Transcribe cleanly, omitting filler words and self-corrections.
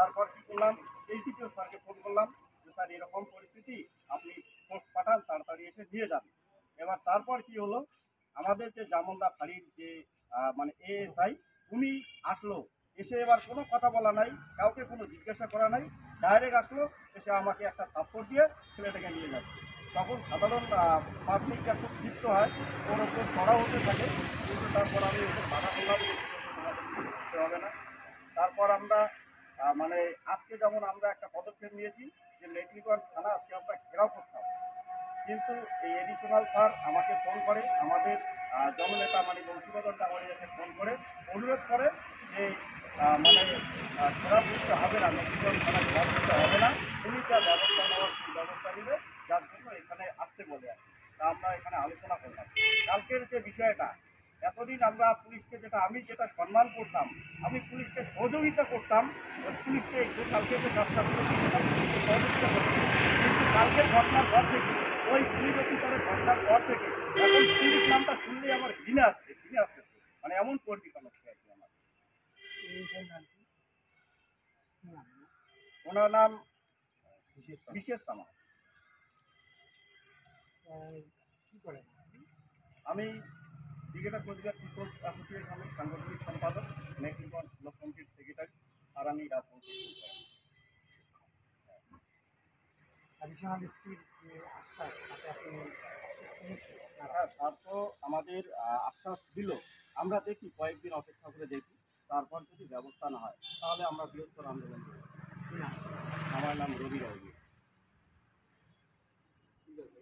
তারপর কী করলাম, এইটিপিও স্যারকে ফোন করলাম যে স্যার এরকম পরিস্থিতি, আপনি ফোর্স পাঠান, তাড়াতাড়ি এসে দিয়ে যান। এবার তারপর কি হলো, আমাদের যে জামলদা ফাঁড়ির যে মানে এএসআই, উনি আসলো, এসে এবার কোনো কথা বলা নাই, কাউকে কোনো জিজ্ঞাসা করা নাই, ডাইরেক্ট আসলো, এসে আমাকে একটা থাপ্পড় দিয়ে ছেলেটাকে নিয়ে যাচ্ছে। তখন সাধারণ পাবলিকটা খুব ক্ষিপ্ত হয়, ওর ওপর চড়া হতে থাকে, কিন্তু তারপর আমি ওকে বাধা করলাম যে তোমাদের কিছু করতে হবে না। তারপর আমরা মানে আজকে যেমন আমরা একটা পদক্ষেপ নিয়েছি যে মেট্রিকগঞ্জ থানা আজকে আমরা ঘেরাও করতাম, কিন্তু এই এডিশনাল স্যার আমাকে ফোন করে, আমাদের জননেতা মানে বংশীবদন ডাঙরিয়াকে ফোন করে অনুরোধ করে যে মানে ঘেরাও করতে হবে না, মেট্রিকগঞ্জ থানা ঘেরাও করতে হবে না, উনি যা ব্যবস্থা নেওয়ার ব্যবস্থা নেবে, যার জন্য এখানে আসতে বলে আর কি। তা আমরা এখানে আলোচনা করলাম কালকের যে বিষয়টা, এতদিন আমরা পুলিশকে আমি যেটা সম্মান করতাম, আমি পুলিশকে সহযোগিতা করতাম, পুলিশকে যে কালকে যে কাজটা করেছি সেটা পুলিশকে সহযোগিতা করতাম, কিন্তু কালকের ঘটনার পর থেকে, ওই পুলিশ অফিসারের ঘটনার পর থেকে এখন পুলিশ নামটা শুনলেই আমার ঘৃণা আসছে, মানে এমন পরিবর্তন হচ্ছে আর কি। আমার ওনার নাম বিশেষ তামা। আমি ক্রিকেটার কোচবিহার পিপলস অ্যাসোসিয়েশনের সাংগঠনিক সম্পাদক, মেট্রিকগঞ্জ ব্লক কমিটির সেক্রেটারি, আর আমি রাজনীতি। হ্যাঁ, স্যার তো আমাদের আশ্বাস দিল, আমরা দেখি কয়েকদিন অপেক্ষা করে দেখি, তারপর যদি ব্যবস্থা না হয় তাহলে আমরা বৃহত্তর আন্দোলন করব। আমার নাম রবি রায়। ঠিক আছে।